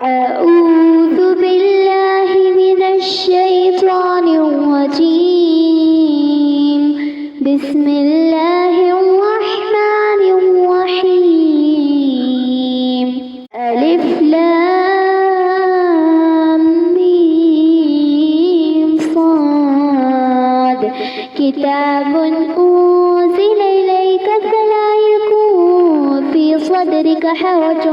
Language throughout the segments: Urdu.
أعوذ بالله من الشيطان الرجيم. بسم الله الرحمن الرحيم. ألف لام ميم صاد. كتاب أنزل إليك فلا يكون في صدرك حرج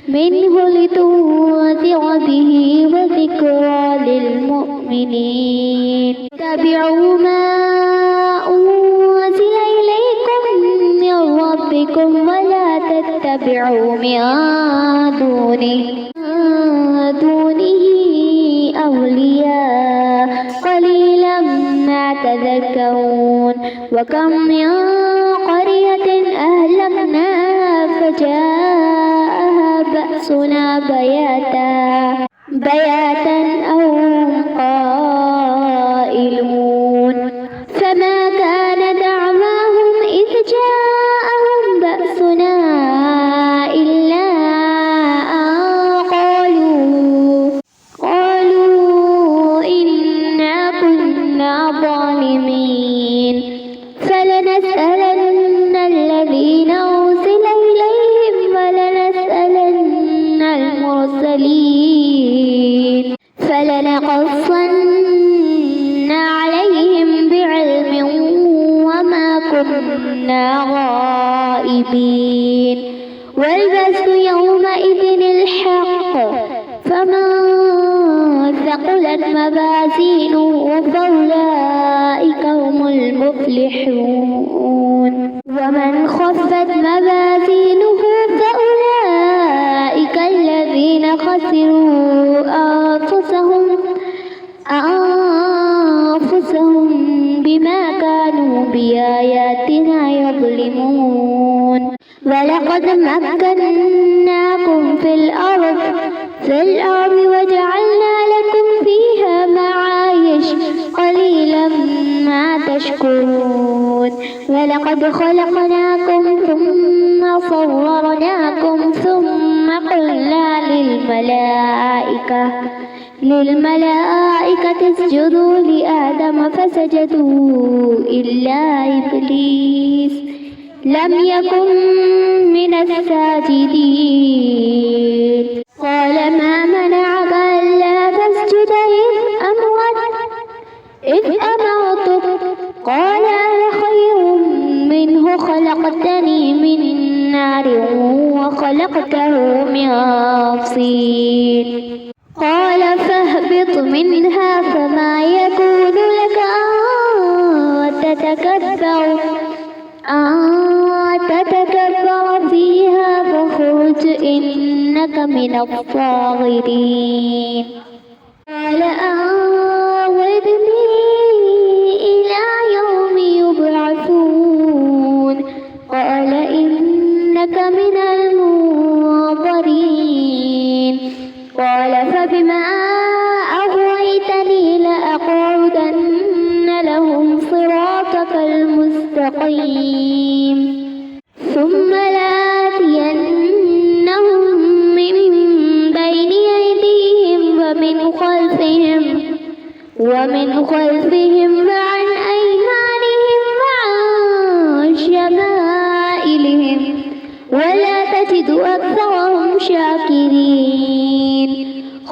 منه لتنذر به وذكرى للمؤمنين. اتبعوا ما أنزل إليكم من ربكم ولا تتبعوا من دونه أولياء قليلا ما تذكرون. وكم من قرية أهلكناها فجاءها بأسنا بياتا أو هم قائلون. فما كان دعواهم إذ جاءهم بأسنا إلا أن قالوا إنا كنا ظالمين. فلنسألن الذين أرسل إليهم ولنسألن المرسلين. فلنقصن عليهم بعلم وما كنا غائبين. والبث يومئذ الحق. فمن ثقلت موازينه فأولئك هم المفلحون. ومن خفت موازينه فأولئك الذين خسروا أنفسهم بما كانوا بآياتنا يظلمون. ولقد مكناكم في الأرض وجعلنا لكم فيها معايش قليلا ما تشكرون. ولقد خلقناكم ثم صورناكم ثم قلنا للملائكة اسجدوا لآدم فسجدوا إلا إبليس لم يكن من الساجدين. قال ما منعك ألا تسجد إذ أمرتك؟ قال أنا خير منه خلقتني من نار وخلقته من طين. قال فاهبط منها فما يكون لك أن تتكبر فيها فاخرج إنك من الصاغرين. قال أنظرني إلى يوم يبعثون. قال إنك من المنظرين. قال فبما أغويتني لأقعدن لهم صراطك المستقيم ثم لآتينهم من بين أيديهم ومن خلفهم وعن أيمانهم وعن شمائلهم ولا تجد أكثرهم شاكرين.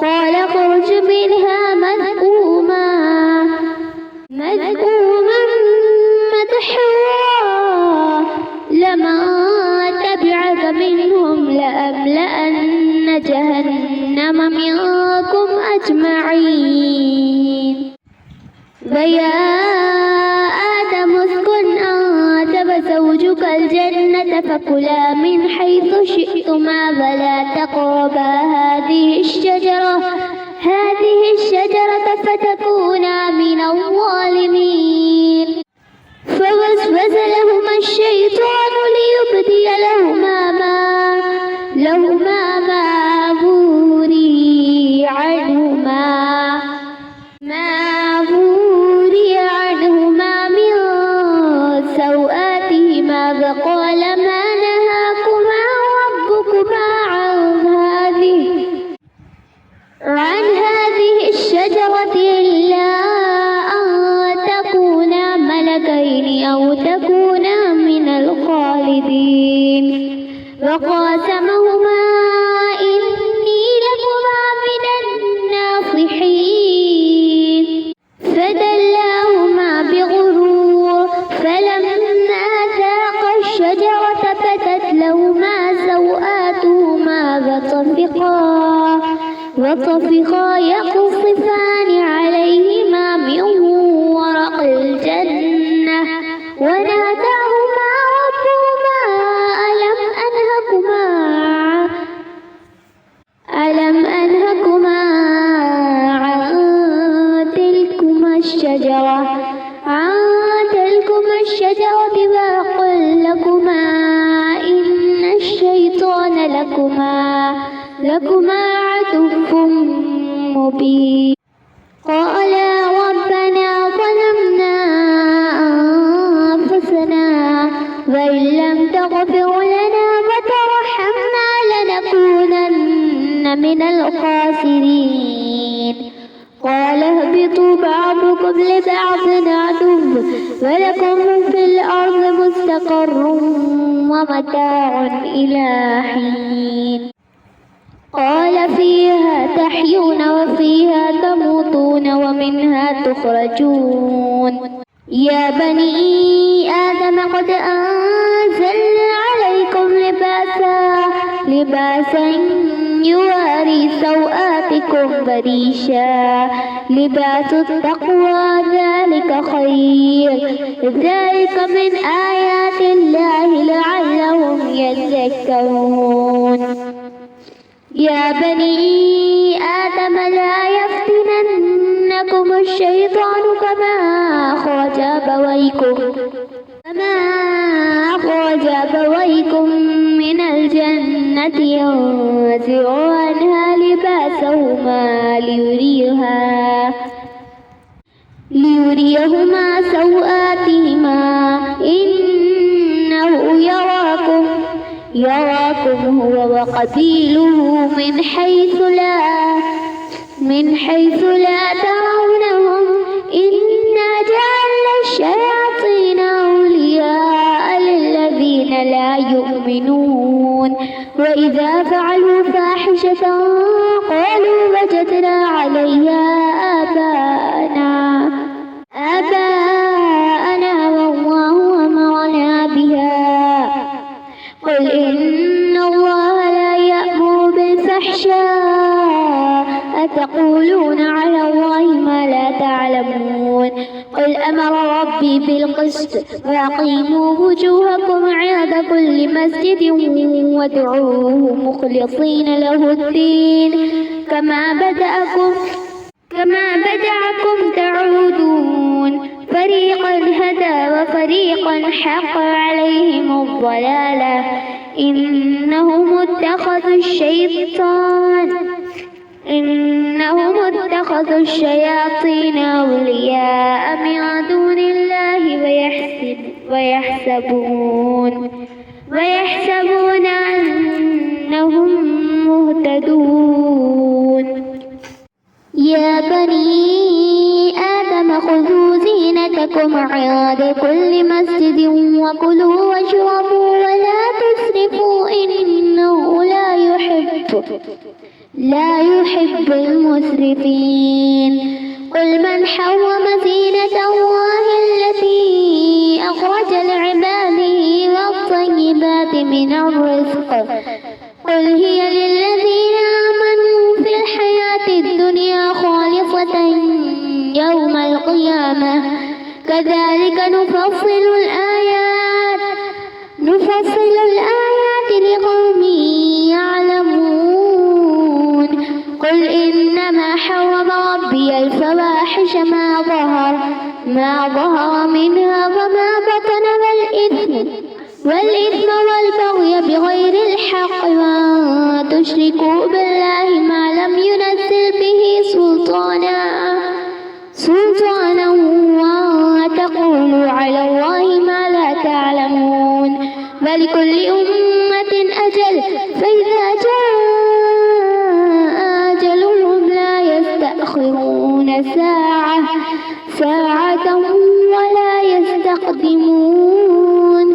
قال اخرج منها مذءوما مدحورا لمن تبعك منهم لأملأن جهنم منكم أجمعين. ويا آدم اسكن أنت وزوجك الجنة فكلا من حيث شئتما ولا تقربا هذه الشجرة فتكونا من الظالمين. فوسوس لهما الشيطان ليبدي لهما ما وري عنهما من سوآتهما وقال ما نهاكما ربكما عن هذه وطفقا يقصفان عليهما من ورق الجنة وناداهما ربهما ألم أنهكما عن تلكما الشجرة وأقل لكما إن الشيطان لكما عدو مبين قالا ربنا ظلمنا أنفسنا وإن لم تغفر لنا وترحمنا لنكونن من الخاسرين قال اهبطوا بعضكم لبعض عدو ولكم في الأرض مستقر ومتاع إلى حين قال فيها تحيون وفيها تموتون ومنها تخرجون يا بني آدم قد أنزلنا عليكم لباسا يواري سوآتكم وريشا لباس التقوى ذلك خير ذلك من آيات الله لعلهم يذكرون يا بني آدم لا يفتننكم الشيطان كما أخرج أبويكم من الجنة ينزع عنها لباسهما ليريهما سوآتهما إنه يراكم هو وقبيله من حيث لا ترونهم إنا جعلنا الشياطين أولياء للذين لا يؤمنون وإذا فعلوا فاحشة قالوا وجدنا عليها آباءنا والله أمرنا بها قل إن الله لا يأمر بالفحشاء أتقولون على الله ما لا تعلمون قل أمر ربي بالقسط وأقيموا وجوهكم عند كل مسجد وادعوه مخلصين له الدين كما بدأكم تعودون فريقا هدى وفريقا حق عليهم الضلالة إنهم اتخذوا الشياطين أولياء من دون الله ويحسبون أنهم مهتدون يا بني آدم خذوا زينتكم عند كل مسجد وكلوا واشربوا ولا تسرفوا إنه لا يحب المسرفين قل من حرم زينة الله التي أخرج لعباده والطيبات من الرزق قل هي للذين آمنوا في الحياة الدنيا خالصة يوم القيامة كذلك نفصل الآيات لقوم يعلمون قل إنما حرم ربي الفواحش ما ظهر منها وما بطن والإثم والبغي بغير الحق وأن تشركوا بالله ما لم ينزل به سلطانا وأن تقولوا على الله ما لا تعلمون ولكل أمة أجل فإذا جاء أجلهم لا يستأخرون ساعة ولا يستقدمون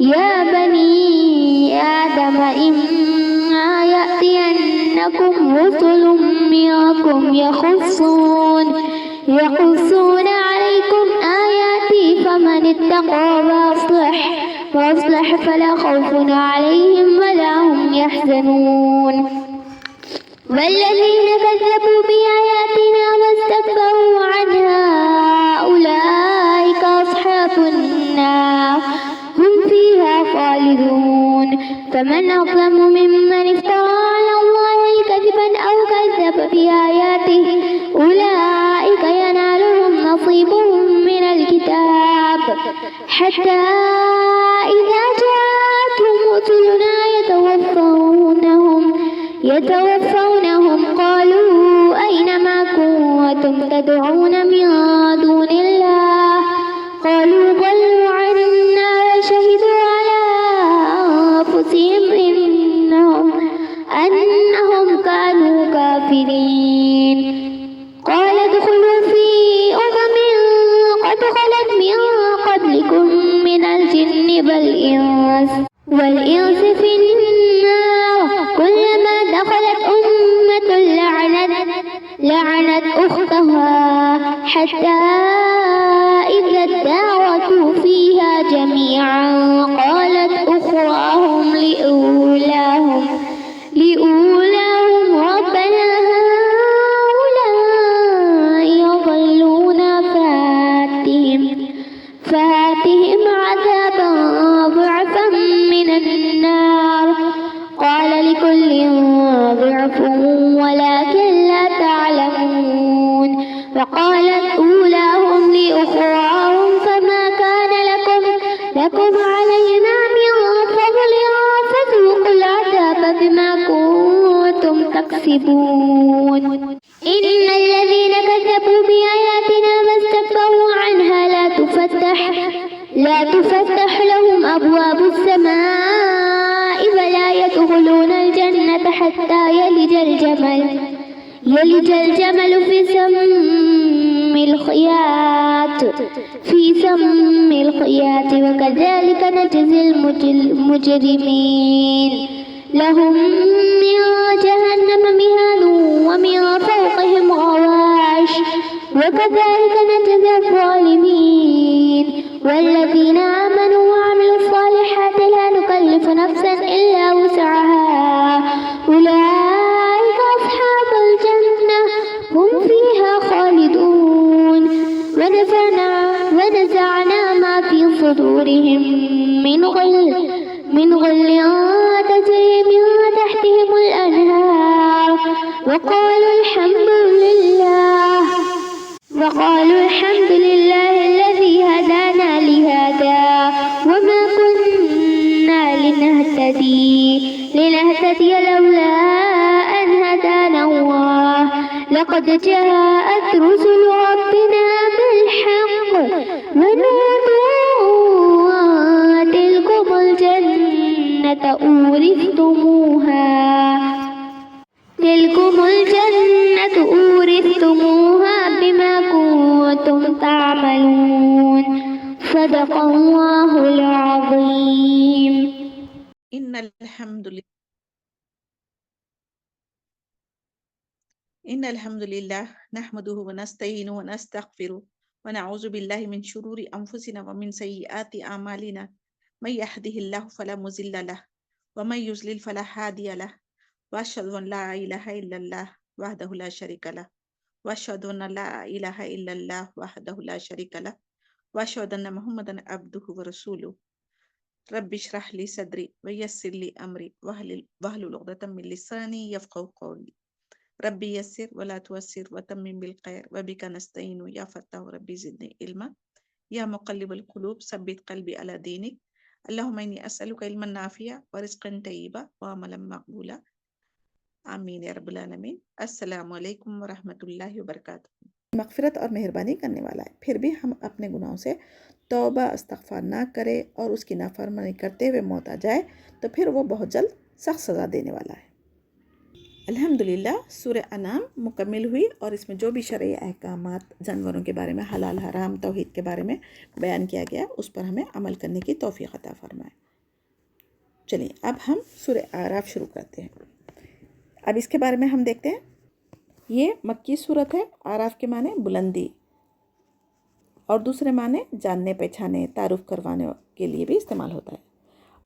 يا بني آدم إما يأتينكم رسل منكم يقصون عليكم آياتي فمن اتقى وأصلح فلا خوف عليهم ولا هم يحزنون والذين كذبوا بآياتنا واستكبروا عنها أولئك أصحاب النار هم فيها خالدون فمن أظلم ممن افترى على الله كذبا أو كذب بآياته أولئك ينالهم نصيبهم من الكتاب حتى إذا جاءتهم رسلنا يتوفونهم قالوا أين ما كنتم تدعون من دون الله قالوا ضلوا عنا وشهدوا على أنفسهم أنهم كانوا كافرين قال ادخلوا في قد خلت من قبلكم من الجن والإنس في النار كلما دخلت أمة لعنت أختها حتى إذا اداركوا فيها جميعا قالت أخراهم لأولاهم ربنا هؤلاء يضلونا فآتهم عذابا ضعفا من النار قال لكل ضعف ولكن لا تعلمون وقالت أولاهم لأخراهم فما كان لكم علينا من فضل فذوقوا العذاب بما كنتم تكسبون إن الذين كذبوا بآياتنا واستكبروا عنها لا تفتح لهم أبواب السماء ولا يدخلون الجنة حتى يلج الجمل في سم الخياط وكذلك نجزي المجرمين لهم من جهنم مهاد ومن فوقهم غواش وكذلك نجزي الظالمين والذين آمنوا وعملوا الصالحات لا نكلف نفسا إلا وسعها أولئك أصحاب الجنة هم فيها خالدون ونزعنا ما في صدورهم من غل تجري من تحتهم الأنهار وقالوا الحمد لله الذي هدانا لهذا وما كنا لنهتدي لولا أن هدانا الله لقد جاءت رسل ربنا بالحق ونودوا تلكم الجنة أورثتموها بما كنتم تعملون صدق الله العظيم إن الحمد لله نحمده ونستعينه ونستغفره ونعوذ بالله من شرور أنفسنا ومن سيئات أعمالنا من يهده الله فلا مضل له ومن يضلل فلا هادي له وأشهد أن لا إله إلا الله وحده لا شريك له وأشهد أن لا إله إلا الله وحده لا شريك له وأشهد أن محمدا عبده ورسوله رب اشرح لي صدري ويسر لي أمري واحلل عقدة من لساني يفقهوا قولي ربي يسر ولا تعسر وتمم بالخير وبك نستعين يا فتاح ربي زدني علما يا مقلب القلوب ثبت قلبي على دينك اللهم إني أسألك علما نافعا ورزقا طيبا وعملا مقبولا آمین یا رب العالمین۔ السلام علیکم ورحمۃ اللہ وبرکاتہ۔ مغفرت اور مہربانی کرنے والا ہے، پھر بھی ہم اپنے گناہوں سے توبہ استغفار نہ کرے اور اس کی نافرمانی کرتے ہوئے موت آ جائے تو پھر وہ بہت جلد سخت سزا دینے والا ہے۔ الحمدللہ سورہ انعام مکمل ہوئی اور اس میں جو بھی شرعی احکامات جانوروں کے بارے میں حلال حرام توحید کے بارے میں بیان کیا گیا اس پر ہمیں عمل کرنے کی توفیق عطا فرمائے۔ چلیے اب ہم سورہ اعراف شروع کرتے ہیں۔ اب اس کے بارے میں ہم دیکھتے ہیں، یہ مکی صورت ہے۔ اعراف کے معنی بلندی اور دوسرے معنی جاننے پہچانے تعارف کروانے کے لیے بھی استعمال ہوتا ہے۔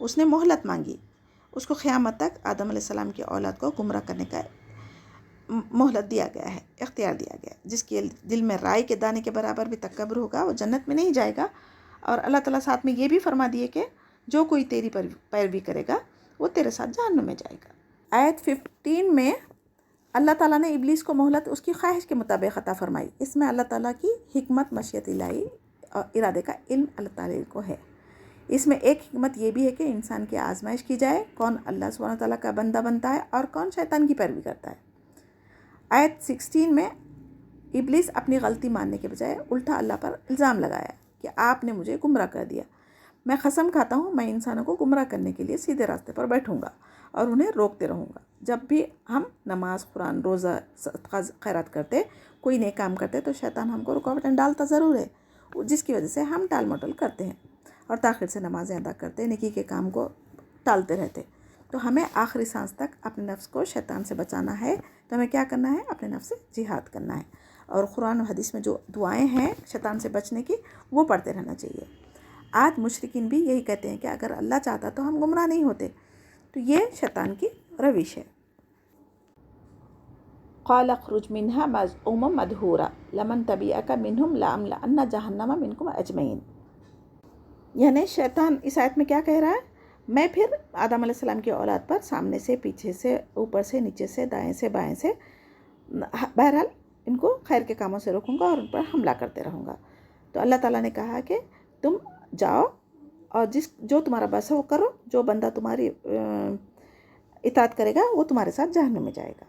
اس نے مہلت مانگی، اس کو قیامت تک آدم علیہ السلام کی اولاد کو گمراہ کرنے کا مہلت دیا گیا ہے، اختیار دیا گیا ہے۔ جس کے دل میں رائی کے دانے کے برابر بھی تکبر ہوگا وہ جنت میں نہیں جائے گا۔ اور اللہ تعالیٰ ساتھ میں یہ بھی فرما دیے کہ جو کوئی تیری پیروی کرے گا وہ تیرے ساتھ جہنم میں جائے گا۔ آیت 15 میں اللہ تعالیٰ نے ابلیس کو مہلت اس کی خواہش کے مطابق عطا فرمائی۔ اس میں اللہ تعالیٰ کی حکمت، مشیت الہی اور ارادے کا علم اللہ تعالیٰ کو ہے۔ اس میں ایک حکمت یہ بھی ہے کہ انسان کی آزمائش کی جائے، کون اللہ سبحانہ تعالیٰ کا بندہ بنتا ہے اور کون شیطان کی پیروی کرتا ہے۔ آیت 16 میں ابلیس اپنی غلطی ماننے کے بجائے الٹا اللہ پر الزام لگایا کہ آپ نے مجھے گمراہ کر دیا۔ میں قسم کھاتا ہوں میں انسانوں کو گمراہ کرنے کے لیے سیدھے راستے پر بیٹھوں گا اور انہیں روکتے رہوں گا۔ جب بھی ہم نماز، قرآن، روزہ، صدقہ، خیرات کرتے، کوئی نیک کام کرتے تو شیطان ہم کو رکاوٹیں ڈالتا ضرور ہے، جس کی وجہ سے ہم ٹال مٹول کرتے ہیں اور تاخیر سے نمازیں ادا کرتے، نیکی کے کام کو ٹالتے رہتے۔ تو ہمیں آخری سانس تک اپنے نفس کو شیطان سے بچانا ہے، تو ہمیں کیا کرنا ہے؟ اپنے نفس سے جہاد کرنا ہے، اور قرآن و حدیث میں جو دعائیں ہیں شیطان سے بچنے کی وہ پڑھتے رہنا چاہیے۔ آج مشرکین بھی یہی کہتے ہیں کہ اگر اللہ چاہتا تو ہم گمراہ نہیں ہوتے، تو یہ شیطان کی روش ہے۔ قال اخرج منها مذءوما مدحورا لمن تبعك منهم لأملأن جہنم منکم اجمعین۔ یعنی شیطان اس آیت میں کیا کہہ رہا ہے؟ میں پھر آدم علیہ السلام کی اولاد پر سامنے سے، پیچھے سے، اوپر سے، نیچے سے، دائیں سے، بائیں سے، بہرحال ان کو خیر کے کاموں سے روکوں گا اور ان پر حملہ کرتے رہوں گا۔ تو اللہ تعالیٰ نے کہا کہ تم جاؤ اور جو تمہارا بس ہے وہ کرو، جو بندہ تمہاری اطاعت کرے گا وہ تمہارے ساتھ جہنم میں جائے گا۔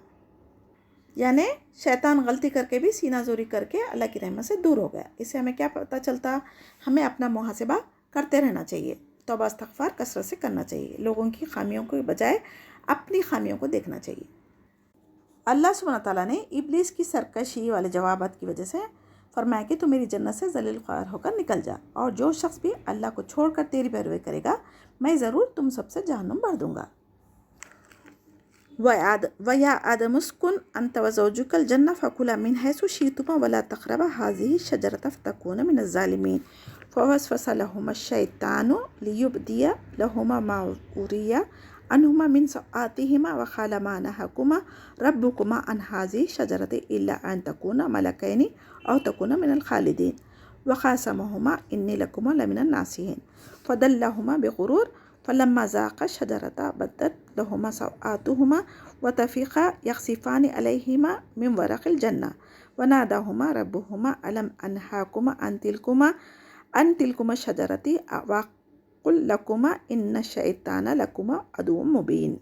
یعنی شیطان غلطی کر کے بھی سینہ زوری کر کے اللہ کی رحمت سے دور ہو گیا۔ اس سے ہمیں کیا پتہ چلتا؟ ہمیں اپنا محاسبہ کرتے رہنا چاہیے، توبہ استغفار کثرت سے کرنا چاہیے، لوگوں کی خامیوں کے بجائے اپنی خامیوں کو دیکھنا چاہیے۔ اللہ سبحانہ تعالیٰ نے ابلیس کی سرکشی والے جوابات کی وجہ سے فرمایا کہ تو میری جنت سے ذلیل خوار ہو کر نکل جا، اور جو شخص بھی اللہ کو چھوڑ کر تیری پیروی کرے گا میں ضرور تم سب سے جہنم بھر دوں گا۔ وَيَا آدَمُ اسْكُنْ أَنْتَ وَزَوْجُكَ الْجَنَّةَ فَكُلَا مِنْ حَيْثُ شِئْتُمَا وَلَا تَقْرَبَا هَٰذِهِ الشَّجَرَةَ فَتَكُونَا مِنَ الظَّالِمِينَ فَوَسْوَسَ لَهُمَا الشَّيْطَانُ لِيُبْدِيَ لَهُمَا مَا وُرِيَ عَنْهُمَا مِنْ سَوْآتِهِمَا وَقَالَ مَا نَهَاكُمَا رَبُّكُمَا عَنْ هَٰذِهِ الشَّجَرَةِ إِلَّا أَن تَكُونَا مَلَكَيْنِ أَوْ تَكُونَا مِنَ الْخَالِدِينَ وَقَاسَمَهُمَا إِنِّي لَكُمَا لَمِنَ النَّاصِحِينَ فَدَلَّاهُمَا بِغُرُورٍ فَلَمَّا ذَاقَا الشَّجَرَةَ بَدَتْ لَهُمَا سَوْآتُهُمَا وَطَفِقَا يَخْصِفَانِ عَلَيْهِمَا مِنْ وَرَقِ الْجَنَّةِ وَنَادَاهُمَا رَبُّهُمَا أَلَمْ أَنْهَاكُمَا عَنْ تِلْكُمَا الشَّجَرَةِ وَأَقُلْ لَكُمَا إِنَّ الشَّيْطَانَ لَكُمَا عَدُوٌّ مُبِينٌ۔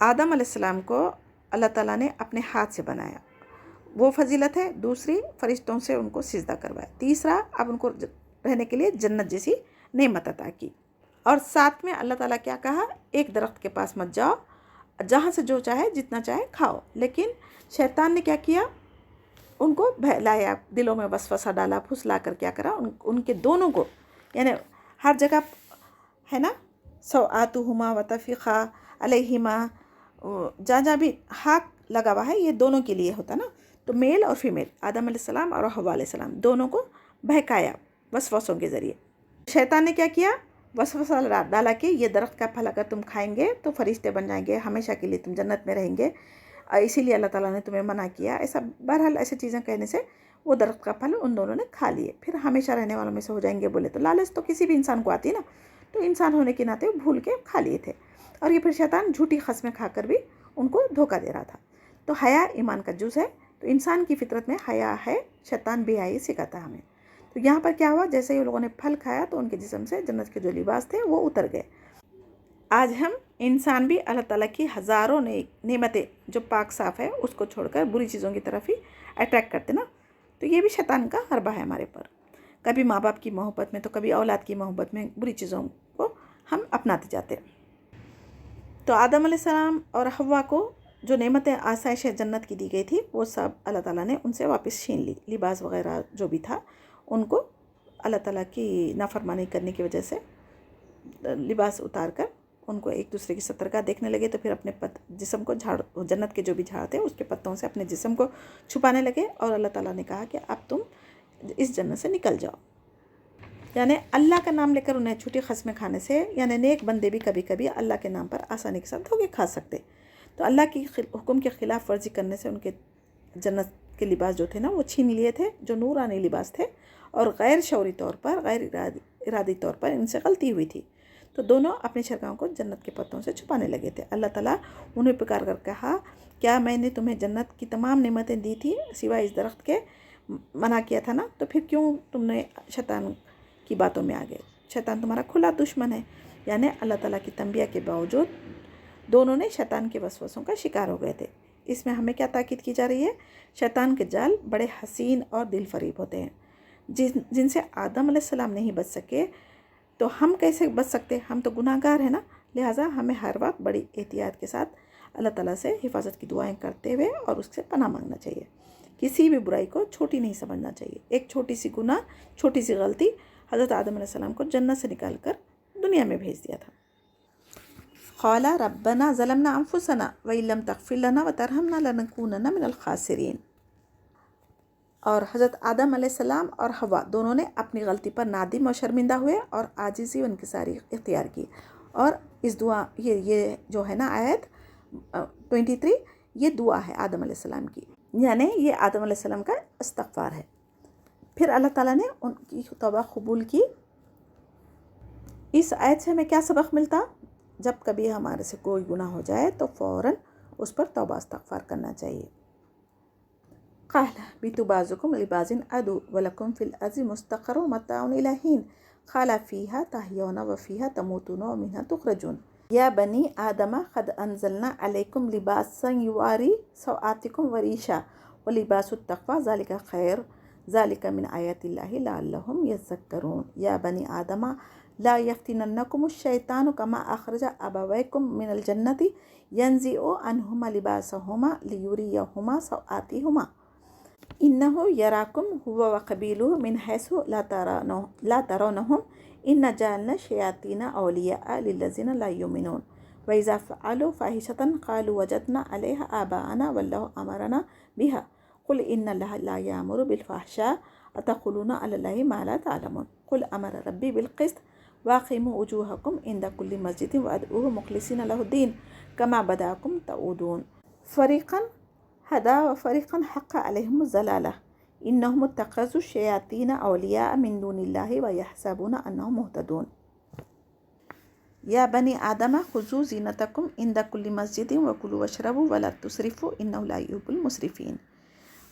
آدم علیہ السلام کو اللہ تعالیٰ نے اپنے ہاتھ سے بنایا، وہ فضیلت ہے۔ دوسری، فرشتوں سے ان کو سجدہ کروایا۔ تیسرا، اب ان کو رہنے کے لیے جنت جیسی نعمت عطا کی۔ اور ساتھ میں اللہ تعالیٰ کیا کہا؟ ایک درخت کے پاس مت جاؤ، جہاں سے جو چاہے جتنا چاہے کھاؤ۔ لیکن شیطان نے کیا کیا؟ ان کو بہلایا، دلوں میں وسوسہ ڈالا، پھسلا کر کیا کرا؟ ان کے دونوں کو، یعنی ہر جگہ ہے نا، سوآتہما وطفقا علیہما، جہاں جہاں بھی ہاتھ لگا ہوا ہے یہ دونوں کے لیے ہوتا نا، تو میل اور فیمیل، آدم علیہ السلام اور حوا علیہ السلام دونوں کو بہکایا وسوسوں کے ذریعے۔ شیطان نے کیا کیا؟ وسوسہ ڈالا کہ یہ درخت کا پھل اگر تم کھائیں گے تو فرشتے بن جائیں گے، ہمیشہ کے لیے تم جنت میں رہیں گے، اسی لیے اللہ تعالیٰ نے تمہیں منع کیا۔ ایسا بہرحال ایسی چیزیں کہنے سے وہ درخت کا پھل ان دونوں نے کھا لیے، پھر ہمیشہ رہنے والوں میں سے ہو جائیں گے بولے تو لالچ تو کسی بھی انسان کو آتی نا، تو انسان ہونے کے ناطے بھول کے کھا لیے تھے، اور یہ پھر شیطان جھوٹی قسمیں کھا کر بھی ان کو دھوکہ دے رہا تھا۔ تو حیا ایمان کا جز ہے، تو انسان کی فطرت میں حیا ہے، شیطان بے حیائی سکھاتا ہمیں۔ تو یہاں پر کیا ہوا؟ جیسے ہی لوگوں نے پھل کھایا تو ان کے جسم سے جنت کے جو لباس تھے وہ اتر گئے۔ آج ہم انسان بھی اللہ تعالیٰ کی ہزاروں نعمتیں جو پاک صاف ہے اس کو چھوڑ کر بری چیزوں کی طرف ہی اٹریکٹ کرتے نا، تو یہ بھی شیطان کا حربہ ہے ہمارے پر۔ کبھی ماں باپ کی محبت میں تو کبھی اولاد کی محبت میں بری چیزوں کو ہم اپناتے جاتے۔ تو آدم علیہ السلام اور حوا کو جو نعمتیں آسائش جنت کی دی گئی تھی وہ سب اللہ تعالیٰ نے ان سے واپس چھین لی۔ لباس وغیرہ جو بھی تھا ان کو اللہ تعالیٰ کی نافرمانی کرنے کی وجہ سے لباس اتار کر ان کو ایک دوسرے کی سترگاہ دیکھنے لگے، تو پھر اپنے جسم کو جنت کے جو بھی جھاڑ تھے اس کے پتوں سے اپنے جسم کو چھپانے لگے، اور اللہ تعالیٰ نے کہا کہ اب تم اس جنت سے نکل جاؤ۔ یعنی اللہ کا نام لے کر انہیں جھوٹی قسمیں کھانے سے، یعنی نیک بندے بھی کبھی کبھی اللہ کے نام پر آسانی کے ساتھ دھوکے کھا سکتے. تو اللہ کی حکم کے خلاف ورزی کرنے سے ان کے جنت کے لباس جو تھے نا وہ چھین لیے تھے، جو نورانی لباس تھے، اور غیر شعوری طور پر، غیر ارادی طور پر ان سے غلطی ہوئی تھی. تو دونوں اپنی شرکاؤں کو جنت کے پتوں سے چھپانے لگے تھے. اللہ تعالیٰ انہیں پکار کر کہا، کیا میں نے تمہیں جنت کی تمام نعمتیں دی تھی سوائے اس درخت کے؟ منع کیا تھا نا، تو پھر کیوں تم نے شیطان کی باتوں میں آ گئے؟ شیطان تمہارا کھلا دشمن ہے. یعنی اللہ تعالیٰ کی تنبیہ کے باوجود دونوں نے شیطان کے وسوسوں کا شکار ہو گئے تھے. اس میں ہمیں کیا تاکید کی جا رہی ہے؟ شیطان کے جال بڑے حسین اور دل فریب ہوتے ہیں، جن سے آدم علیہ السلام نہیں بچ سکے، تو ہم کیسے بچ سکتے؟ ہم تو گناہ گار ہیں نا. لہٰذا ہمیں ہر وقت بڑی احتیاط کے ساتھ اللہ تعالیٰ سے حفاظت کی دعائیں کرتے ہوئے اور اس سے پناہ مانگنا چاہیے. کسی بھی برائی کو چھوٹی نہیں سمجھنا چاہیے. ایک چھوٹی سی گناہ، چھوٹی سی غلطی حضرت آدم علیہ السلام کو جنت سے نکال کر دنیا میں بھیج دیا تھا. قال ربنا ظلمنا انفسنا وان لم تغفر لنا وترحمنا لنكونن من الخاسرین. اور حضرت آدم علیہ السلام اور حوا دونوں نے اپنی غلطی پر نادم اور شرمندہ ہوئے اور عاجزی و انکساری اختیار کی. اور اس دعا، یہ جو ہے نا آیت 23، یہ دعا ہے آدم علیہ السلام کی، یعنی یہ آدم علیہ السلام کا استغفار ہے. پھر اللہ تعالیٰ نے ان کی توبہ قبول کی. اس آیت سے ہمیں کیا سبق ملتا؟ جب کبھی ہمارے سے کوئی گناہ ہو جائے تو فوراً اس پر توبہ استغفار کرنا چاہیے. قال بیتوا بعضکم لبعض عدو ولکم فی الارض مستقر ومتاع الی حین قال فیہا تحیون وفیہا تموتون ومنہا تخرجون. یا بنی آدم قد انزلنا علیکم لباسا یواری سوآتکم وریشا ولباس التقوی ذالک خیر ذالک من آیات اللہ لعلہم یذکرون. یا بنی آدم لا یفتننکم الشیطان کما اخرج ابویکم من الجنۃ ینزع عنہما لباسہما لیریہما سوآتہما انہ یراکم هو وقبیلہ من حیث لا ترونہم انا جعلنا الشیاطین اولیاء للذین لا یؤمنون واذا فعلوا فاحشۃ قالوا وجدنا علیہا آباءنا واللہ امرنا بہا قل ان اللہ لا یأمر بالفحشاء اتقولون علی اللہ ما لا تعلمون قل امر ربی بالقسط واقیموا وجوہکم عند کل مسجد وادعوہ مخلصین لہ الدین کما بدأکم تعودون. فریقا ہدا وفریقا حق علیہم الضلالہ انہم اتخذوا الشیاطین اولیاء من دون اللہ ویحسبون انہم مہتدون. یا بنی آدم خذوا زینتکم عند کل مسجد وکلوا واشربوا ولا تسرفوا انہ لا یحب المسرفین.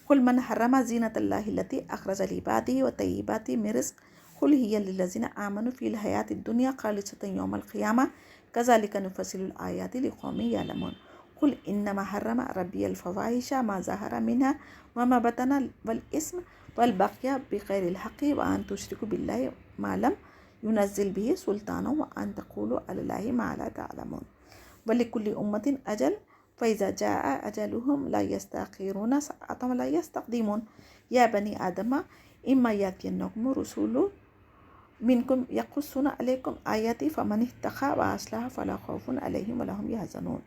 قل من حرم زینت اللہ التی اخرج لعبادہ والطیبات من رزق قل ہی للذین آمنوا فی الحیاۃ الدنیا خالصۃ یوم القیامہ کذالک نفصل الآیات لقوم یعلمون. قل انما حرم ربی الفواحش ما ظہر منها وما بطن والاسم والبغی بغیر الحق وان تشرکوا باللہ ما لم ينزل به سلطانا وان تقولوا علی اللہ ما لا تعلمون. ولکل امۃ اجل فاذا جاء اجلهم لا یستأخرون ساعة ولا یستقدمون. یا بنی آدم اما یاتینکم رسول منکم یقصون علیکم آیاتی فمن اتقی واصلح فلا خوف علیہم ولا هم یحزنون.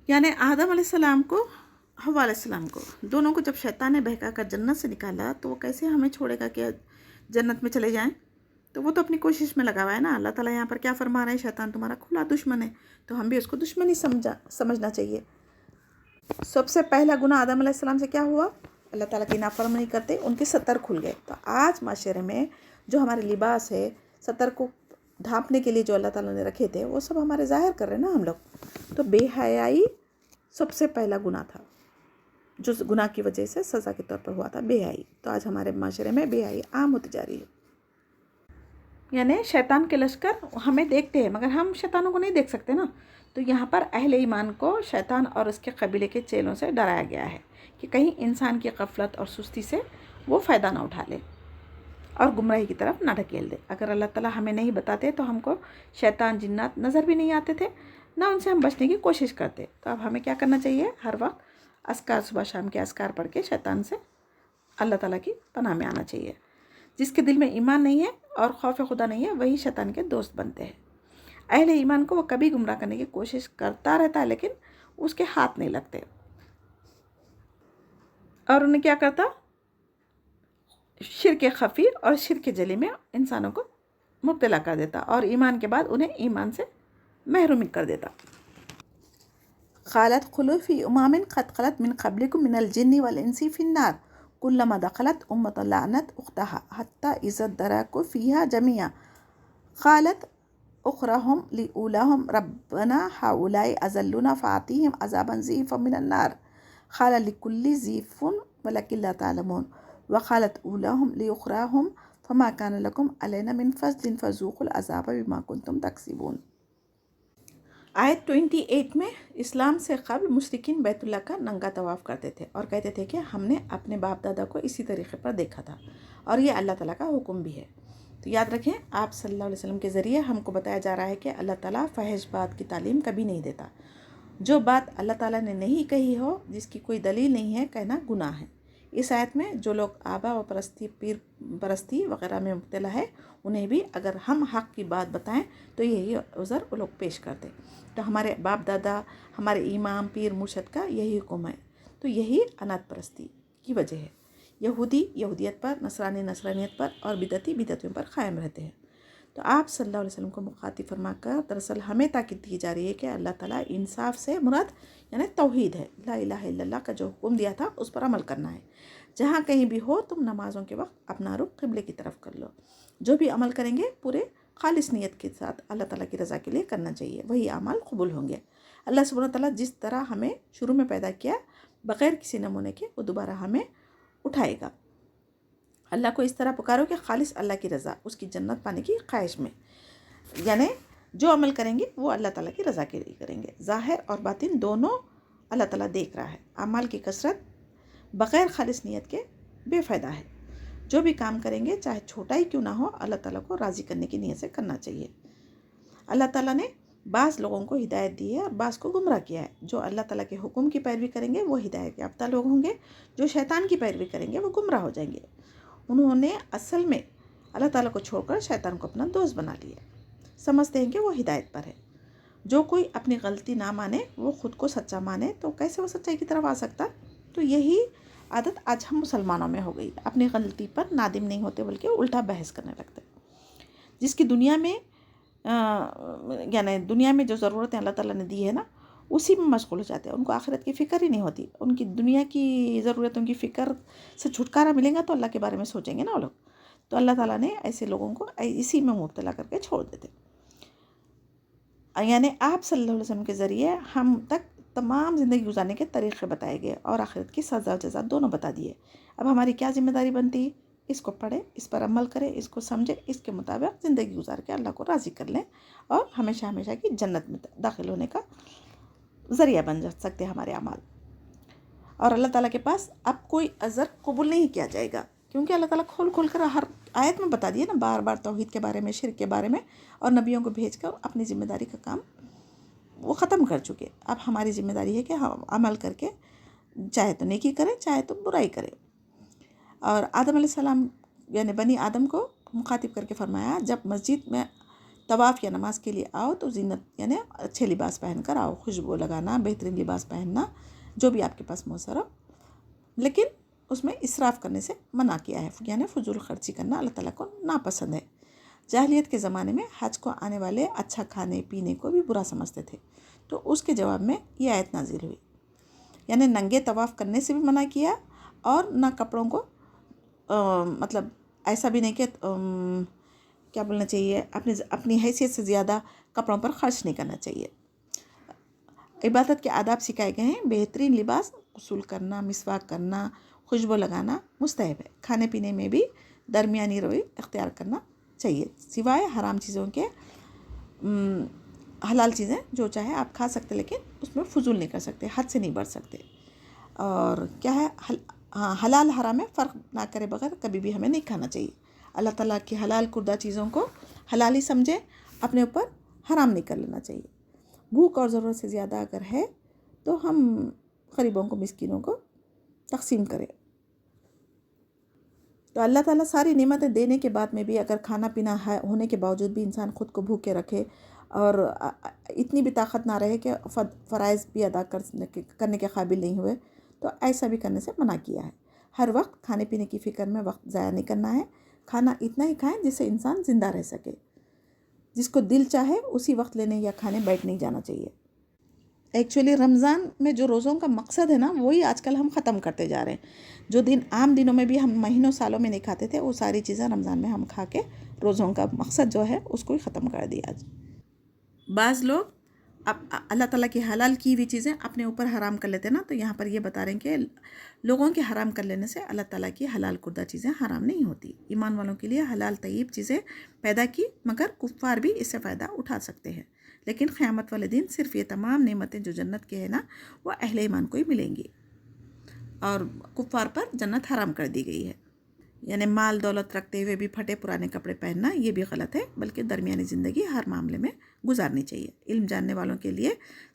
یعنی آدم علیہ السلام کو، حوا علیہ السلام کو، دونوں کو جب شیطان نے بہکا کر جنت سے نکالا تو وہ کیسے ہمیں چھوڑے گا کہ جنت میں چلے جائیں؟ تو وہ تو اپنی کوشش میں لگا ہوا ہے نا. اللہ تعالیٰ یہاں پر کیا فرما رہے ہیں؟ شیطان تمہارا کھلا دشمن ہے، تو ہم بھی اس کو دشمن ہی سمجھنا چاہیے. سب سے پہلا گناہ آدم علیہ السلام سے کیا ہوا؟ اللہ تعالیٰ کی نافرمانی کرتے ان کے ستر کھل گئے. تو آج معاشرے میں جو ہمارے لباس ہے، ستر کو ڈھانپنے کے لیے جو اللہ تعالیٰ نے رکھے تھے، وہ سب ہمارے ظاہر کر رہے ہیں نا ہم لوگ. تو بے حیائی سب سے پہلا گناہ تھا، جو گناہ کی وجہ سے سزا کے طور پر ہوا تھا، بے حیائی. تو آج ہمارے معاشرے میں بے حیائی عام ہوتی جا رہی ہے. یعنی شیطان کے لشکر ہمیں دیکھتے ہیں مگر ہم شیطانوں کو نہیں دیکھ سکتے نا. تو یہاں پر اہل ایمان کو شیطان اور اس کے قبیلے کے چیلوں سے ڈرایا گیا ہے کہ کہیں انسان کی غفلت اور سستی سے وہ فائدہ نہ اٹھا لے اور گمراہی کی طرف نہ ڈھکیل دے. اگر اللہ تعالیٰ ہمیں نہیں بتاتے تو ہم کو شیطان جنات نظر بھی نہیں آتے تھے، نہ ان سے ہم بچنے کی کوشش کرتے. تو اب ہمیں کیا کرنا چاہیے؟ ہر وقت اذکار، صبح شام کے اذکار پڑھ کے شیطان سے اللہ تعالیٰ کی پناہ میں آنا چاہیے. جس کے دل میں ایمان نہیں ہے اور خوف خدا نہیں ہے، وہی شیطان کے دوست بنتے ہیں. اہل ایمان کو وہ کبھی گمراہ کرنے کی کوشش کرتا رہتا ہے لیکن اس کے ہاتھ نہیں لگتے. اور انہیں کیا کرتا؟ شرک خفی اور شرک جلی میں انسانوں کو مبتلا کر دیتا اور ایمان کے بعد انہیں ایمان سے محروم کر دیتا۔ قالت خلوا فی امام قد خلت من قبلکم من الجن والانس فی النار کلما دخلت امۃ لعنت اختها حتی اذا ادرکوا فیہا جميعا قالت اخراهم لأولاهم ربنا هؤلاء اضلونا فآتهم عذابا ضعیفا من النار قال لكل ضعف ولكن لا تعلمون وقالت اولاهم لأخراهم فما كان لكم علينا من فضل فذوقوا العذاب بما كنتم تکسبون۔ آیت 28 میں اسلام سے قبل مشرکین بیت اللہ کا ننگا طواف کرتے تھے اور کہتے تھے کہ ہم نے اپنے باپ دادا کو اسی طریقے پر دیکھا تھا اور یہ اللہ تعالیٰ کا حکم بھی ہے۔ تو یاد رکھیں آپ صلی اللہ علیہ وسلم کے ذریعے ہم کو بتایا جا رہا ہے کہ اللہ تعالیٰ فحش بات کی تعلیم کبھی نہیں دیتا۔ جو بات اللہ تعالیٰ نے نہیں کہی ہو، جس کی کوئی دلیل نہیں ہے، کہنا گناہ ہے۔ اس آیت میں جو لوگ آبا و پرستی، پیر پرستی وغیرہ میں مبتلا ہے، انہیں بھی اگر ہم حق کی بات بتائیں تو یہی عذر وہ لوگ پیش کرتے۔ تو ہمارے باپ دادا، ہمارے امام، پیر، مرشد کا یہی حکم ہے۔ تو یہی انات پرستی کی وجہ ہے۔ یہودی یہودیت پر، نصرانی نصرانیت پر اور بدعتی بدعتوں پر قائم رہتے ہیں۔ تو آپ صلی اللہ علیہ وسلم کو مخاطب فرما کر دراصل ہمیں تاکید دی جا رہی ہے کہ اللہ تعالیٰ انصاف سے مراد یعنی توحید ہے، لا الہ الا اللہ کا جو حکم دیا تھا اس پر عمل کرنا ہے۔ جہاں کہیں بھی ہو تم نمازوں کے وقت اپنا رخ قبلے کی طرف کر لو۔ جو بھی عمل کریں گے پورے خالص نیت کے ساتھ اللہ تعالیٰ کی رضا کے لیے کرنا چاہیے، وہی اعمال قبول ہوں گے۔ اللہ سبحانہ تعالیٰ جس طرح ہمیں شروع میں پیدا کیا بغیر کسی نمونے کے، وہ دوبارہ ہمیں اٹھائے گا۔ اللہ کو اس طرح پکارو کہ خالص اللہ کی رضا، اس کی جنت پانے کی خواہش میں، یعنی جو عمل کریں گے وہ اللہ تعالیٰ کی رضا کے لیے کریں گے۔ ظاہر اور باطن دونوں اللہ تعالیٰ دیکھ رہا ہے۔ اعمال کی کثرت بغیر خالص نیت کے بے فائدہ ہے۔ جو بھی کام کریں گے چاہے چھوٹا ہی کیوں نہ ہو، اللہ تعالیٰ کو راضی کرنے کی نیت سے کرنا چاہیے۔ اللہ تعالیٰ نے بعض لوگوں کو ہدایت دی ہے اور بعض کو گمراہ کیا ہے۔ جو اللہ تعالیٰ کے حکم کی پیروی کریں گے وہ ہدایت یافتہ لوگ ہوں گے، جو شیطان کی پیروی کریں گے وہ گمراہ ہو جائیں گے۔ انہوں نے اصل میں اللہ تعالیٰ کو چھوڑ کر شیطان کو اپنا دوست بنا لیا، سمجھتے ہیں کہ وہ ہدایت پر ہے۔ جو کوئی اپنی غلطی نہ مانے، وہ خود کو سچا مانے، تو کیسے وہ سچائی کی طرف آ سکتا؟ تو یہی عادت آج ہم مسلمانوں میں ہو گئی، اپنی غلطی پر نادم نہیں ہوتے بلکہ الٹا بحث کرنے لگتے۔ جس کی دنیا میں یعنی دنیا میں جو ضرورتیں اللہ تعالیٰ نے دی ہے نا، اسی میں مشغول ہو جاتے ہیں، ان کو آخرت کی فکر ہی نہیں ہوتی۔ ان کی دنیا کی ضرورتوں کی فکر سے چھٹکارا ملے گا تو اللہ کے بارے میں سوچیں گے نا وہ لوگ۔ تو اللہ تعالیٰ نے ایسے لوگوں کو اسی میں مبتلا کر کے چھوڑ دیتے۔ یعنی آپ صلی اللہ علیہ وسلم کے ذریعے ہم تک تمام زندگی گزارنے کے طریقے بتائے گئے اور آخرت کی سزا و جزا دونوں بتا دیے۔ اب ہماری کیا ذمہ داری بنتی ہے؟ اس کو پڑھے، اس پر عمل کرے، اس کو سمجھے، اس کے مطابق زندگی گزار کے اللہ کو راضی کر لیں اور ہمیشہ ہمیشہ کی جنت میں داخل ہونے کا ذریعہ بن سکتے ہمارے اعمال۔ اور اللہ تعالیٰ کے پاس اب کوئی عذر قبول نہیں کیا جائے گا، کیونکہ اللہ تعالیٰ کھول کھول کر ہر آیت میں بتا دیے نا، بار بار توحید کے بارے میں، شرک کے بارے میں، اور نبیوں کو بھیج کر اپنی ذمہ داری کا کام وہ ختم کر چکے۔ اب ہماری ذمہ داری ہے کہ ہم عمل کر کے چاہے تو نیکی کریں، چاہے تو برائی کریں۔ اور آدم علیہ السلام یعنی بنی آدم کو مخاطب کر کے فرمایا، جب مسجد میں طواف یا نماز کے لیے آؤ تو زینت یعنی اچھے لباس پہن کر آؤ، خوشبو لگانا، بہترین لباس پہننا، جو بھی آپ کے پاس میسر ہو، لیکن اس میں اسراف کرنے سے منع کیا ہے، یعنی فضول خرچی کرنا اللہ تعالیٰ کو ناپسند ہے۔ جاہلیت کے زمانے میں حج کو آنے والے اچھا کھانے پینے کو بھی برا سمجھتے تھے، تو اس کے جواب میں یہ آیت نازل ہوئی، یعنی ننگے طواف کرنے سے بھی منع کیا اور نہ کپڑوں کو مطلب ایسا بھی نہیں کہ کیا بولنا چاہیے، اپنی حیثیت سے زیادہ کپڑوں پر خرچ نہیں کرنا چاہیے۔ عبادت کے آداب سکھائے گئے ہیں، بہترین لباس، غسل کرنا، مسواک کرنا، خوشبو لگانا مستحب ہے۔ کھانے پینے میں بھی درمیانی روی اختیار کرنا چاہیے، سوائے حرام چیزوں کے۔ حلال چیزیں جو چاہے آپ کھا سکتے، لیکن اس میں فضول نہیں کر سکتے، حد سے نہیں بڑھ سکتے۔ اور کیا ہے، حلال حرام میں فرق نہ کرے بغیر کبھی بھی ہمیں نہیں کھانا چاہیے۔ اللہ تعالیٰ کی حلال کردہ چیزوں کو حلال ہی سمجھے، اپنے اوپر حرام نہیں کر لینا چاہیے۔ بھوک اور ضرورت سے زیادہ اگر ہے تو ہم غریبوں کو، مسکینوں کو تقسیم کریں۔ تو اللہ تعالیٰ ساری نعمتیں دینے کے بعد میں بھی اگر کھانا پینا ہونے کے باوجود بھی انسان خود کو بھوکے رکھے اور اتنی بھی طاقت نہ رہے کہ فرائض بھی ادا کرنے کے قابل نہیں ہوئے، تو ایسا بھی کرنے سے منع کیا ہے۔ ہر وقت کھانے پینے کی فکر میں وقت ضائع نہیں کرنا ہے. کھانا اتنا ہی کھائیں جس سے انسان زندہ رہ سکے. جس کو دل چاہے اسی وقت لینے یا کھانے بیٹھ نہیں جانا چاہیے. ایکچولی رمضان میں جو روزوں کا مقصد ہے نا وہی آج کل ہم ختم کرتے جا رہے ہیں. جو دن عام دنوں میں بھی ہم مہینوں سالوں میں نہیں کھاتے تھے وہ ساری چیزیں رمضان میں ہم کھا کے روزوں کا مقصد جو ہے اس کو ہی ختم کر دیا آج. بعض لوگ اب اللہ تعالیٰ کی حلال کی ہوئی چیزیں اپنے اوپر حرام کر لیتے ہیں نا. تو یہاں پر یہ بتا رہے ہیں کہ لوگوں کے حرام کر لینے سے اللہ تعالیٰ کی حلال کردہ چیزیں حرام نہیں ہوتی. ایمان والوں کے لیے حلال طیب چیزیں پیدا کی مگر کفار بھی اس سے فائدہ اٹھا سکتے ہیں. لیکن قیامت والے دن صرف یہ تمام نعمتیں جو جنت کے ہیں نا وہ اہل ایمان کو ہی ملیں گی اور کفار پر جنت حرام کر دی گئی ہے. یعنی مال دولت رکھتے ہوئے بھی پھٹے پرانے کپڑے پہننا یہ بھی غلط ہے، بلکہ درمیانی زندگی ہر معاملے میں گزارنی چاہیے. علم جاننے والوں کے لیے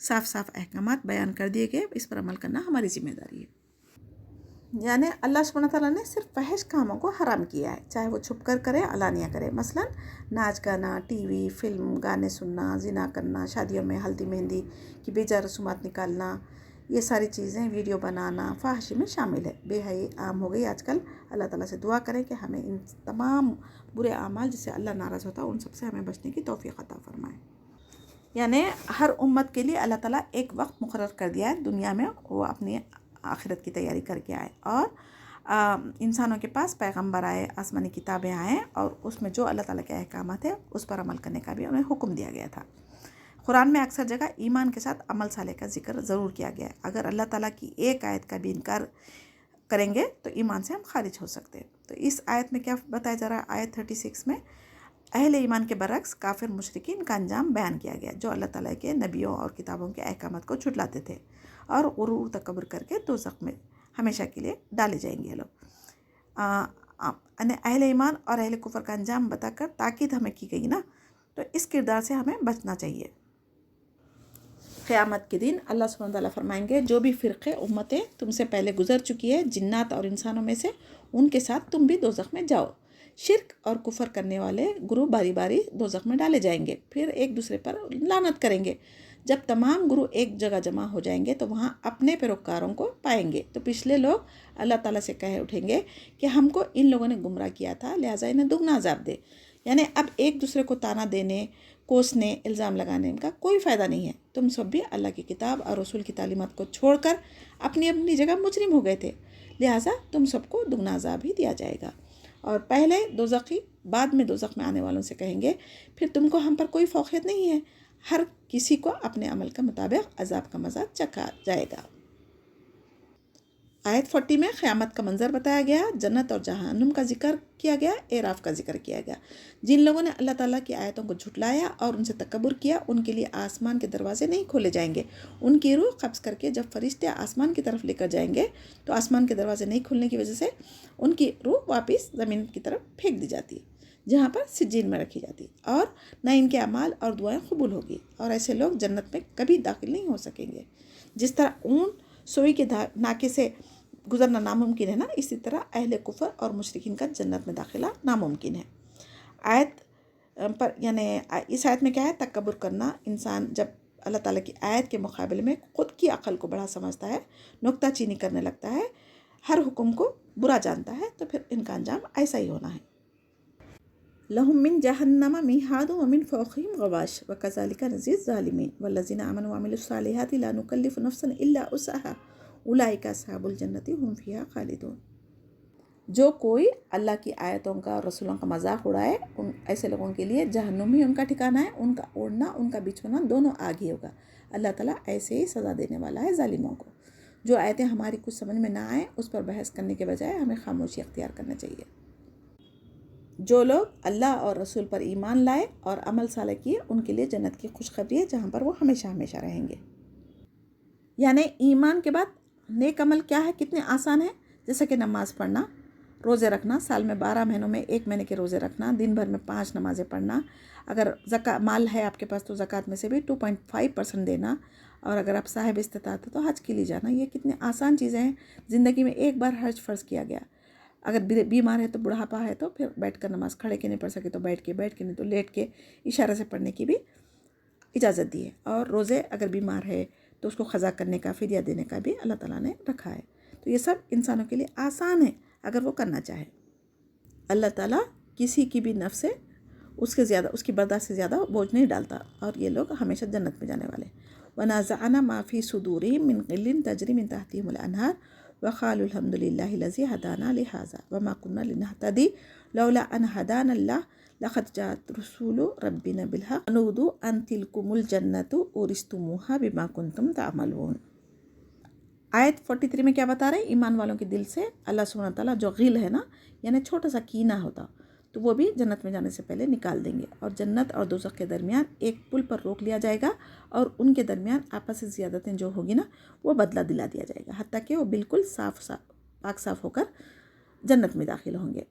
صاف صاف احکامات بیان کر دیے گئے، اس پر عمل کرنا ہماری ذمہ داری ہے. یعنی اللہ سبحانہ تعالیٰ نے صرف فحش کاموں کو حرام کیا ہے، چاہے وہ چھپ کر کرے علانیہ کرے. مثلا ناچ گانا، ٹی وی فلم گانے سننا، زنا کرنا، شادیوں میں ہلدی مہندی کی بے جا رسومات نکالنا، یہ ساری چیزیں ویڈیو بنانا فحاشی میں شامل ہے. بے حیائی عام ہو گئی آج کل. اللہ تعالیٰ سے دعا کریں کہ ہمیں ان تمام برے اعمال جس سے اللہ ناراض ہوتا ہے ان سب سے ہمیں بچنے کی توفیق عطا فرمائے. یعنی ہر امت کے لیے اللہ تعالیٰ ایک وقت مقرر کر دیا ہے دنیا میں وہ اپنی آخرت کی تیاری کر کے آئے، اور انسانوں کے پاس پیغمبر آئے، آسمانی کتابیں آئیں، اور اس میں جو اللہ تعالیٰ کے احکامات ہیں اس پر عمل کرنے کا بھی انہیں حکم دیا گیا تھا. قرآن میں اکثر جگہ ایمان کے ساتھ عمل صالح کا ذکر ضرور کیا گیا ہے. اگر اللہ تعالیٰ کی ایک آیت کا بھی انکار کریں گے تو ایمان سے ہم خارج ہو سکتے ہیں. تو اس آیت میں کیا بتایا جا رہا ہے؟ آیت 36 میں اہل ایمان کے برعکس کافر مشرکین کا انجام بیان کیا گیا جو اللہ تعالیٰ کے نبیوں اور کتابوں کے احکامات کو جھٹلاتے تھے اور غرور تکبر کر کے دوزخ میں ہمیشہ کے لیے ڈالے جائیں گے. لوگ اہل ایمان اور اہل کفر کا انجام بتا کر تاکید ہمیں کی گئی نا، تو اس کردار سے ہمیں بچنا چاہیے. قیامت کے دن اللہ سبحانہ تعالیٰ فرمائیں گے جو بھی فرقے امتیں تم سے پہلے گزر چکی ہے جنات اور انسانوں میں سے، ان کے ساتھ تم بھی دوزخ میں جاؤ. شرک اور کفر کرنے والے گروہ باری باری دوزخ میں ڈالے جائیں گے، پھر ایک دوسرے پر لعنت کریں گے. جب تمام گروہ ایک جگہ جمع ہو جائیں گے تو وہاں اپنے پیروکاروں کو پائیں گے. تو پچھلے لوگ اللہ تعالیٰ سے کہہ اٹھیں گے کہ ہم کو ان لوگوں نے گمراہ کیا تھا، لہٰذا انہیں دگنا عذاب دے. یعنی اب ایک دوسرے کو تانا دینے، کوسنے، الزام لگانے کا کوئی فائدہ نہیں ہے. تم سب بھی اللہ کی کتاب اور رسول کی تعلیمات کو چھوڑ کر اپنی اپنی جگہ مجرم ہو گئے تھے، لہٰذا تم سب کو دگنا عذاب ہی دیا جائے گا. اور پہلے دوزخی بعد میں دوزخ میں آنے والوں سے کہیں گے پھر تم کو ہم پر کوئی فوقیت نہیں ہے، ہر کسی کو اپنے عمل کے مطابق عذاب کا مزہ چکھا جائے گا. آیت 40 میں قیامت کا منظر بتایا گیا، جنت اور جہنم کا ذکر کیا گیا، اعراف کا ذکر کیا گیا. جن لوگوں نے اللہ تعالیٰ کی آیتوں کو جھٹلایا اور ان سے تکبر کیا ان کے لیے آسمان کے دروازے نہیں کھولے جائیں گے. ان کی روح قبض کر کے جب فرشتے آسمان کی طرف لے کر جائیں گے تو آسمان کے دروازے نہیں کھلنے کی وجہ سے ان کی روح واپس زمین کی طرف پھینک دی جاتی ہے جہاں پر سجین میں رکھی جاتی، اور نہ ان کے اعمال اور دعائیں قبول ہوگی، اور ایسے لوگ جنت میں کبھی داخل نہیں ہو سکیں گے. جس طرح اون سوئی کے ناکے سے گزرنا ناممکن ہے نا، اسی طرح اہل کفر اور مشرکین کا جنت میں داخلہ ناممکن ہے. آیت پر یعنی اس آیت میں کیا ہے؟ تکبر کرنا. انسان جب اللہ تعالیٰ کی آیت کے مقابلے میں خود کی عقل کو بڑا سمجھتا ہے، نکتہ چینی کرنے لگتا ہے، ہر حکم کو برا جانتا ہے، تو پھر ان کا انجام ایسا ہی ہونا ہے. لہم من جہنم میہاد ومن فوقہم غواش وکذالک نجزی الظالمین والذین آمنوا وعملوا الصالحات لا نکلف نفسا الا وسعها اولئک اصحاب الجنۃ هم فیہا خالدون. جو کوئی اللہ کی آیتوں کا اور رسولوں کا مذاق اڑائے ان ایسے لوگوں کے لیے جہنم ہی ان کا ٹھکانہ ہے، ان کا اڑنا ان کا بچھونا دونوں آگ ہی ہوگا. اللہ تعالیٰ ایسے ہی سزا دینے والا ہے ظالموں کو. جو آیتیں ہماری کچھ سمجھ میں نہ آئیں اس پر بحث کرنے کے بجائے ہمیں خاموشی اختیار کرنا چاہیے. جو لوگ اللہ اور رسول پر ایمان لائے اور عمل صالح کیے ان کے لیے جنت کی خوشخبری ہے جہاں پر وہ ہمیشہ ہمیشہ رہیں گے. یعنی ایمان کے بعد نیک عمل کیا ہے؟ کتنے آسان ہے، جیسے کہ نماز پڑھنا، روزے رکھنا، سال میں 12 مہینوں میں 1 مہینے کے روزے رکھنا، دن بھر میں 5 نمازیں پڑھنا، اگر مال ہے آپ کے پاس تو زکوٰۃ میں سے بھی 2.5% دینا، اور اگر آپ صاحب استطاعت ہے تو حج کے لیے جانا. یہ کتنے آسان چیزیں ہیں. زندگی میں ایک بار حج فرض کیا گیا. اگر بیمار ہے تو بڑھاپا ہے تو پھر بیٹھ کر نماز، کھڑے کے نہیں پڑھ سکے تو بیٹھ کے نہیں تو لیٹ کے اشارے سے پڑھنے کی بھی اجازت دی ہے. اور روزے اگر بیمار ہے تو اس کو قضا کرنے کا، فدیہ دینے کا بھی اللہ تعالیٰ نے رکھا ہے. تو تو یہ سب انسانوں کے لیے آسان ہے اگر وہ کرنا چاہے. اللہ تعالیٰ کسی کی بھی نفس سے اس کی برداشت سے زیادہ بوجھ نہیں ڈالتا اور یہ لوگ ہمیشہ جنت میں جانے والے. وَنَازَعْنَا مَا فِي صُدُورِهِم مِّن غِلٍّ تَجْرِي مِن تَحْتِهِمُ الْأَنْهَارُ وَقَالُوا الْحَمْدُ لِلَّهِ الَّذِي هَدَانَا لِهَٰذَا وَمَا كُنَّا لِنَهْتَدِيَ لَوْلَا أَنْ هَدَانَا اللَّهُ لَقَدْ جَاءَتْ رُسُلُ رَبِّنَا بِالْحَقِّ وَنُودُوا أَن تِلْكُمُ الْجَنَّةُ أُورِثْتُمُوهَا بِمَا كُنتُمْ تَعْمَلُونَ. آیت 43 میں کیا بتا رہے ہیں؟ ایمان والوں کے دل سے اللہ سبحانہ تعالیٰ جو غل ہے نا، یعنی چھوٹا سا کینہ ہوتا، تو وہ بھی جنت میں جانے سے پہلے نکال دیں گے، اور جنت اور دوزخ کے درمیان ایک پل پر روک لیا جائے گا اور ان کے درمیان آپس سے زیادتیں جو ہوگی نا وہ بدلہ دلا دیا جائے گا، حتیٰ کہ وہ بالکل پاک صاف ہو کر جنت میں داخل ہوں گے.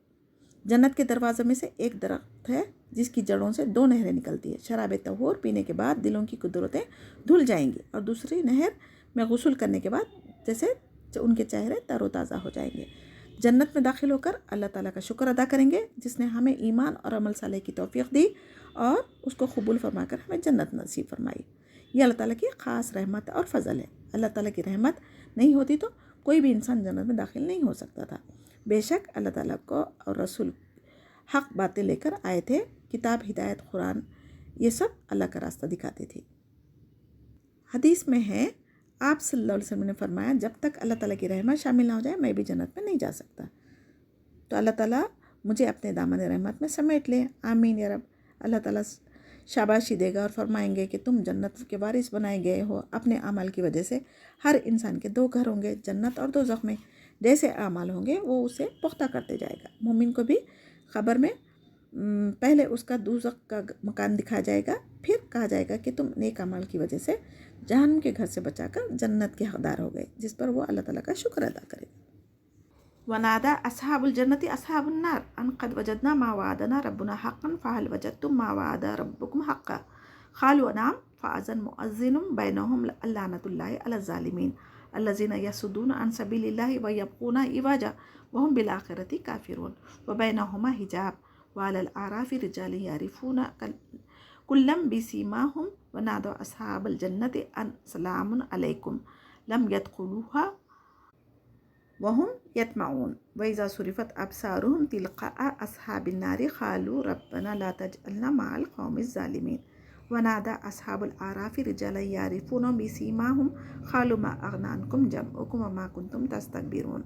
جنت کے دروازے میں سے ایک درخت ہے جس کی جڑوں سے 2 نہریں نکلتی ہیں. شراب طہور پینے کے بعد دلوں کی قدرتیں دھل جائیں گی، اور دوسری نہر میں غسل کرنے کے بعد جیسے ان کے چہرے تر و تازہ ہو جائیں گے. جنت میں داخل ہو کر اللہ تعالیٰ کا شکر ادا کریں گے جس نے ہمیں ایمان اور عمل صالح کی توفیق دی اور اس کو قبول فرما کر ہمیں جنت نصیب فرمائی. یہ اللہ تعالیٰ کی خاص رحمت اور فضل ہے. اللہ تعالیٰ کی رحمت نہیں ہوتی تو کوئی بھی انسان جنت میں داخل نہیں ہو سکتا تھا. بے شک اللہ تعالیٰ کو اور رسول حق باتیں لے کر آئے تھے، کتاب، ہدایت، قرآن، یہ سب اللہ کا راستہ دکھاتے تھے. حدیث میں ہے آپ صلی اللہ علیہ وسلم نے فرمایا جب تک اللہ تعالیٰ کی رحمت شامل نہ ہو جائے میں بھی جنت میں نہیں جا سکتا. تو اللہ تعالیٰ مجھے اپنے دامن رحمت میں سمیٹ لے. آمین یا رب. اللہ تعالیٰ شاباشی دے گا اور فرمائیں گے کہ تم جنت کے وارث بنائے گئے ہو. اپنے اعمال کی وجہ سے ہر انسان کے 2 گھر ہوں گے، جنت اور دوزخ میں. جیسے اعمال ہوں گے وہ اسے پختہ کرتے جائے گا. مومن کو بھی خبر میں پہلے اس کا دوزخ کا مکان دکھایا جائے گا، پھر کہا جائے گا کہ تم نیک اعمال کی وجہ سے جہنم کے گھر سے بچا کر جنت کے حقدار ہو گئے، جس پر وہ اللہ تعالیٰ کا شکر ادا کرے گا. ونادى أصحاب الجنة أصحاب النار أن قد وجدنا ما وعدنا ربنا حقا فهل وجدتم ما وعد ربكم حقا قالوا نعم فأذن مؤذن بينهم لعنة الله على الظالمين الذين يصدون عن سبيل الله ويبغون عوجا وهم بالآخرة كافرون وبينهما حجاب وعلى الأعراف رجال يعرفون كلا بسيماهم ونادوا أصحاب الجنة أن سلام عليكم لم يدخلوها وهم يطمعون وإذا صرفت أبصارهم تلقاء أصحاب النار قالوا ربنا لا تجعلنا مع القوم الظالمين ونادى أصحاب الأعراف رجالا يعرفون بسيماهم قالوا ما أغنى عنكم جمعكم وما كنتم تستكبرون